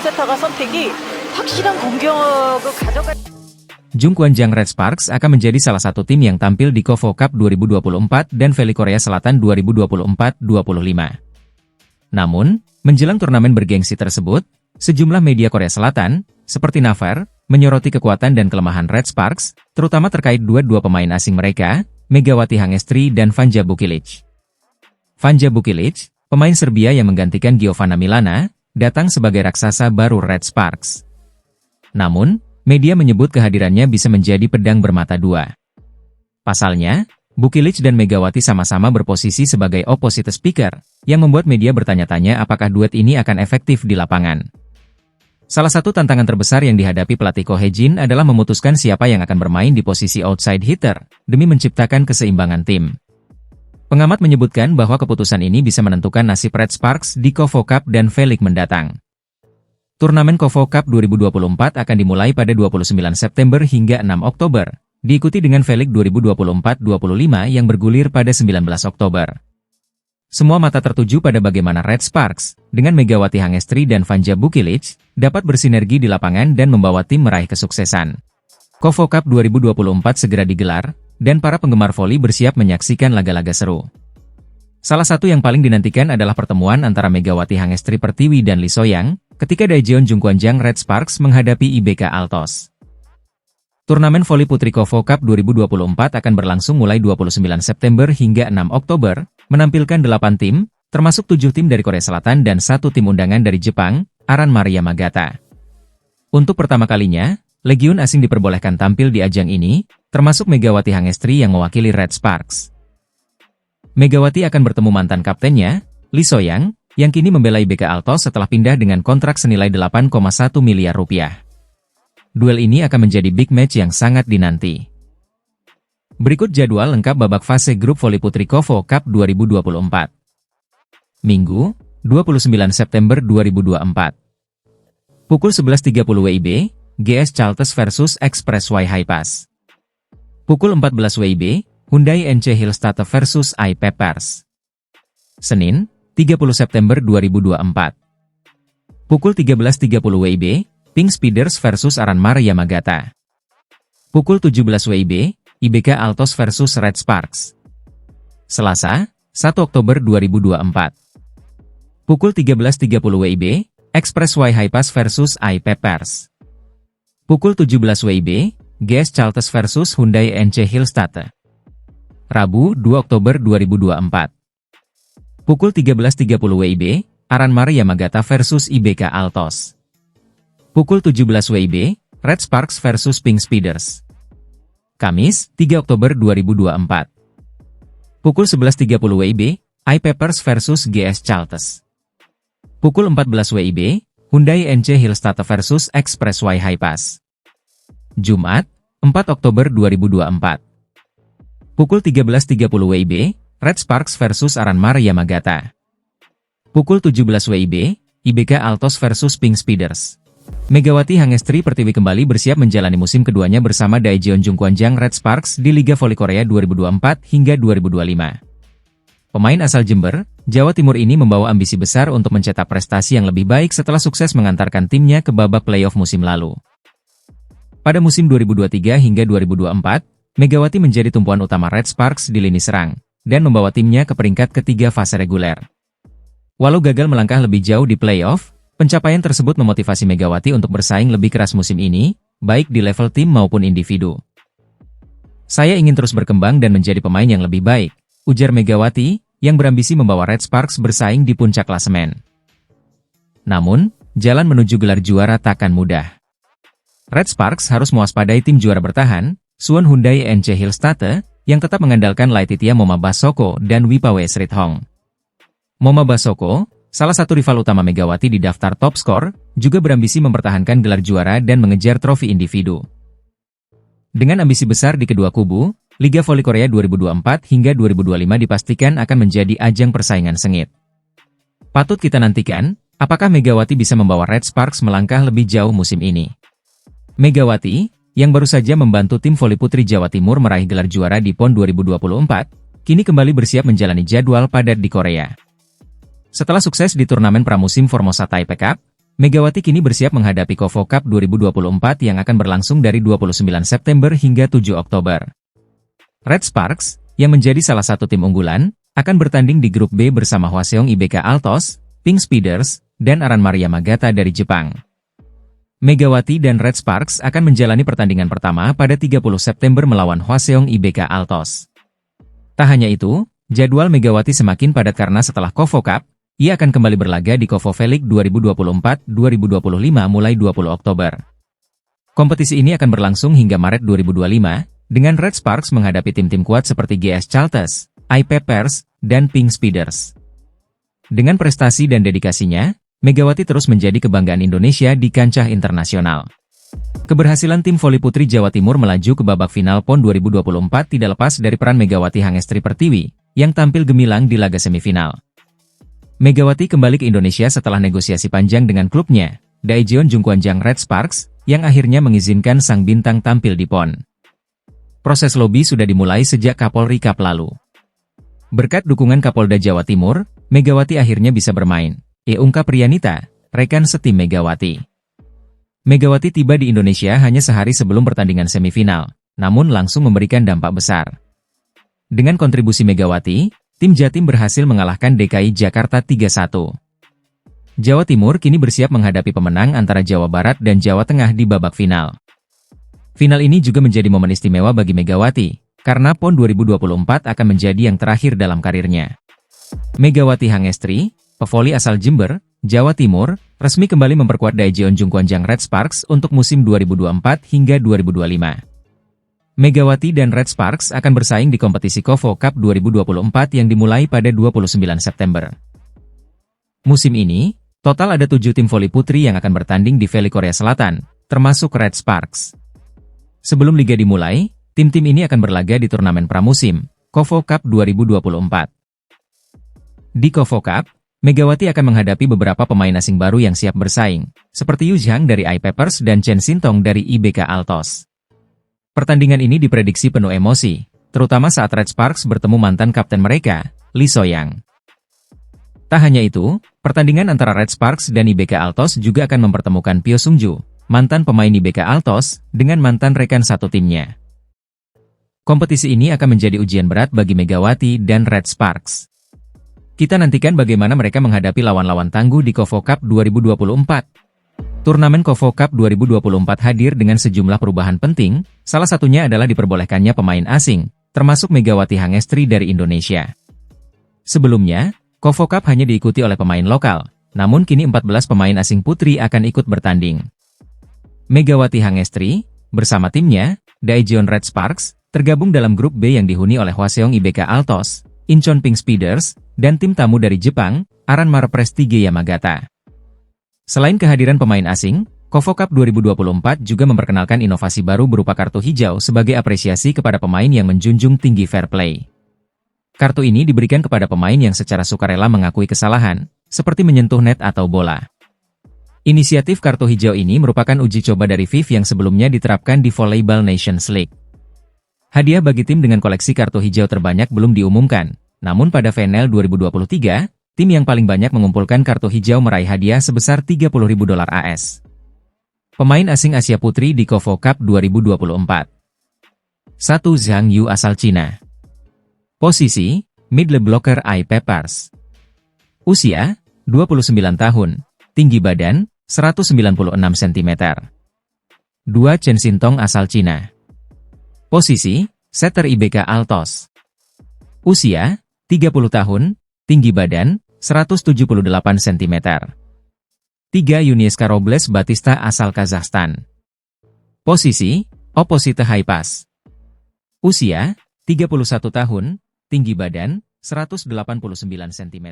세타가 선택이 확실한 공격을 가져갈. Jungkwanjang Red Sparks akan menjadi salah satu tim yang tampil di KOFO Cup 2024 dan Valley Korea Selatan 2024-25. Namun, menjelang turnamen bergengsi tersebut, sejumlah media Korea Selatan, seperti Naver, menyoroti kekuatan dan kelemahan Red Sparks, terutama terkait dua pemain asing mereka, Megawati Hangestri dan Vanja Bukilic. Vanja Bukilic, pemain Serbia yang menggantikan Giovanna Milana, datang sebagai raksasa baru Red Sparks. Namun, media menyebut kehadirannya bisa menjadi pedang bermata dua. Pasalnya, Bukilic dan Megawati sama-sama berposisi sebagai opposite speaker, yang membuat media bertanya-tanya apakah duet ini akan efektif di lapangan. Salah satu tantangan terbesar yang dihadapi pelatih Ko Hae-jin adalah memutuskan siapa yang akan bermain di posisi outside hitter, demi menciptakan keseimbangan tim. Pengamat menyebutkan bahwa keputusan ini bisa menentukan nasib Red Sparks di KOFO Cup dan V-League mendatang. Turnamen KOFO Cup 2024 akan dimulai pada 29 September hingga 6 Oktober, diikuti dengan V-League 2024-25 yang bergulir pada 19 Oktober. Semua mata tertuju pada bagaimana Red Sparks, dengan Megawati Hangestri dan Vanja Bukilic, dapat bersinergi di lapangan dan membawa tim meraih kesuksesan. KOFO Cup 2024 segera digelar, dan para penggemar voli bersiap menyaksikan laga-laga seru. Salah satu yang paling dinantikan adalah pertemuan antara Megawati Hangestri Pertiwi dan Lee So-young, ketika Daejeon Jungkwanjang Red Sparks menghadapi IBK Altos. Turnamen voli putri KOFO Cup 2024 akan berlangsung mulai 29 September hingga 6 Oktober, menampilkan 8 tim, termasuk 7 tim dari Korea Selatan dan 1 tim undangan dari Jepang, Aran Maria Magata. Untuk pertama kalinya, legiun asing diperbolehkan tampil di ajang ini, termasuk Megawati Hangestri yang mewakili Red Sparks. Megawati akan bertemu mantan kaptennya, Lee So-young, yang kini membela IBK Altos setelah pindah dengan kontrak senilai 8,1 miliar rupiah. Duel ini akan menjadi big match yang sangat dinanti. Berikut jadwal lengkap babak fase grup voli putri KOFO Cup 2024. Minggu, 29 September 2024. Pukul 11.30 WIB, GS Chalters versus Expressway Highpass. Pukul 14 WIB, Hyundai NC Hillstadt versus I Peppers. Senin, 30 September 2024. Pukul 13.30 WIB, Pink Speeders versus Aran Maria Magata. Pukul 17 WIB, IBK Altos versus Red Sparks. Selasa, 1 Oktober 2024. Pukul 13.30 WIB, Expressway Highpass versus I Peppers. Pukul 17 WIB, GS Chalters versus Hyundai NC Hillstadt. Rabu, 2 Oktober 2024. Pukul 13.30 WIB, Aran Maria Magata versus IBK Altos. Pukul 17 WIB, Red Sparks versus Pink Speeders. Kamis, 3 Oktober 2024. Pukul 11.30 WIB, I Peppers versus GS Chalters. Pukul 14 WIB, Hyundai NC Hillstadt versus Expressway Highpass. Jumat, 4 Oktober 2024. Pukul 13.30 WIB, Red Sparks versus Aran Maria Magata. Pukul 17 WIB, IBK Altos versus Pink Speeders. Megawati Hangestri Pertiwi kembali bersiap menjalani musim keduanya bersama Daejeon Jungkwanjang Red Sparks di Liga Voli Korea 2024 hingga 2025. Pemain asal Jember, Jawa Timur ini membawa ambisi besar untuk mencetak prestasi yang lebih baik setelah sukses mengantarkan timnya ke babak playoff musim lalu. Pada musim 2023 hingga 2024, Megawati menjadi tumpuan utama Red Sparks di lini serang, dan membawa timnya ke peringkat ketiga fase reguler. Walau gagal melangkah lebih jauh di playoff, pencapaian tersebut memotivasi Megawati untuk bersaing lebih keras musim ini, baik di level tim maupun individu. "Saya ingin terus berkembang dan menjadi pemain yang lebih baik," ujar Megawati, yang berambisi membawa Red Sparks bersaing di puncak klasemen. Namun, jalan menuju gelar juara takkan mudah. Red Sparks harus mewaspadai tim juara bertahan, Suwon Hyundai NC Hillstadt, yang tetap mengandalkan Laetitia Moma Basoko dan Wipawe Srithong. Moma Basoko, salah satu rival utama Megawati di daftar top skor, juga berambisi mempertahankan gelar juara dan mengejar trofi individu. Dengan ambisi besar di kedua kubu, Liga Voli Korea 2024 hingga 2025 dipastikan akan menjadi ajang persaingan sengit. Patut kita nantikan, apakah Megawati bisa membawa Red Sparks melangkah lebih jauh musim ini. Megawati, yang baru saja membantu tim voli putri Jawa Timur meraih gelar juara di PON 2024, kini kembali bersiap menjalani jadwal padat di Korea. Setelah sukses di turnamen pramusim Formosa Taipei Cup, Megawati kini bersiap menghadapi Kovo Cup 2024 yang akan berlangsung dari 29 September hingga 7 Oktober. Red Sparks, yang menjadi salah satu tim unggulan, akan bertanding di grup B bersama Hwaseong IBK Altos, Pink Speeders, dan Aran Maria Magata dari Jepang. Megawati dan Red Sparks akan menjalani pertandingan pertama pada 30 September melawan Hwaseong IBK Altos. Tak hanya itu, jadwal Megawati semakin padat karena setelah Kovo Cup, ia akan kembali berlaga di Kovo V-League 2024-2025 mulai 20 Oktober. Kompetisi ini akan berlangsung hingga Maret 2025, dengan Red Sparks menghadapi tim-tim kuat seperti GS Chalters, iPepers, dan Pink Speeders. Dengan prestasi dan dedikasinya, Megawati terus menjadi kebanggaan Indonesia di kancah internasional. Keberhasilan tim voli putri Jawa Timur melaju ke babak final PON 2024 tidak lepas dari peran Megawati Hangestri Pertiwi, yang tampil gemilang di laga semifinal. Megawati kembali ke Indonesia setelah negosiasi panjang dengan klubnya, Daejeon Jungkwanjang Red Sparks, yang akhirnya mengizinkan sang bintang tampil di PON. Proses lobi sudah dimulai sejak Kapolri Cup lalu. Berkat dukungan Kapolda Jawa Timur, Megawati akhirnya bisa bermain, ungkap Rianita, rekan setim Megawati. Megawati tiba di Indonesia hanya sehari sebelum pertandingan semifinal, namun langsung memberikan dampak besar. Dengan kontribusi Megawati, tim Jatim berhasil mengalahkan DKI Jakarta 3-1. Jawa Timur kini bersiap menghadapi pemenang antara Jawa Barat dan Jawa Tengah di babak final. Final ini juga menjadi momen istimewa bagi Megawati, karena PON 2024 akan menjadi yang terakhir dalam karirnya. Megawati Hangestri, pevoli asal Jember, Jawa Timur, resmi kembali memperkuat Daejeon Jungkwanjang Red Sparks untuk musim 2024 hingga 2025. Megawati dan Red Sparks akan bersaing di kompetisi Kovo Cup 2024 yang dimulai pada 29 September. Musim ini, total ada 7 tim voli putri yang akan bertanding di V-League Korea Selatan, termasuk Red Sparks. Sebelum liga dimulai, tim-tim ini akan berlaga di turnamen pramusim, Kovo Cup 2024. Di Kovo Cup, Megawati akan menghadapi beberapa pemain asing baru yang siap bersaing, seperti Yu Zhang dari iPepers dan Chen Sintong dari IBK Altos. Pertandingan ini diprediksi penuh emosi, terutama saat Red Sparks bertemu mantan kapten mereka, Lee So-yang. Tak hanya itu, pertandingan antara Red Sparks dan IBK Altos juga akan mempertemukan Pyo Sung-ju, mantan pemain IBK Altos, dengan mantan rekan satu timnya. Kompetisi ini akan menjadi ujian berat bagi Megawati dan Red Sparks. Kita nantikan bagaimana mereka menghadapi lawan-lawan tangguh di Kovo Cup 2024. Turnamen Kovo Cup 2024 hadir dengan sejumlah perubahan penting, salah satunya adalah diperbolehkannya pemain asing, termasuk Megawati Hangestri dari Indonesia. Sebelumnya, Kovo Cup hanya diikuti oleh pemain lokal, namun kini 14 pemain asing putri akan ikut bertanding. Megawati Hangestri, bersama timnya, Daejeon Red Sparks, tergabung dalam grup B yang dihuni oleh Hwaseong IBK Altos, Incheon Pink Speeders, dan tim tamu dari Jepang, Aran Maria Prestige Yamagata. Selain kehadiran pemain asing, Kovo Cup 2024 juga memperkenalkan inovasi baru berupa kartu hijau sebagai apresiasi kepada pemain yang menjunjung tinggi fair play. Kartu ini diberikan kepada pemain yang secara sukarela mengakui kesalahan, seperti menyentuh net atau bola. Inisiatif kartu hijau ini merupakan uji coba dari FIF yang sebelumnya diterapkan di Volleyball Nations League. Hadiah bagi tim dengan koleksi kartu hijau terbanyak belum diumumkan, namun pada VNL 2023, tim yang paling banyak mengumpulkan kartu hijau meraih hadiah sebesar $30.000 AS. Pemain asing Asia Putri di Kovo Cup 2024. 1. Zhang Yu asal Cina. Posisi, middle blocker iPepers. Usia, 29 tahun. Tinggi badan, 196 cm. 2. Chen Sintong asal Cina. Posisi, setter IBK Altos. Usia, 30 tahun. Tinggi badan, 178 cm. 3. Yunieska Robles Batista asal Kazakhstan. Posisi, opposite high pass. Usia, 31 tahun, tinggi badan, 189 cm.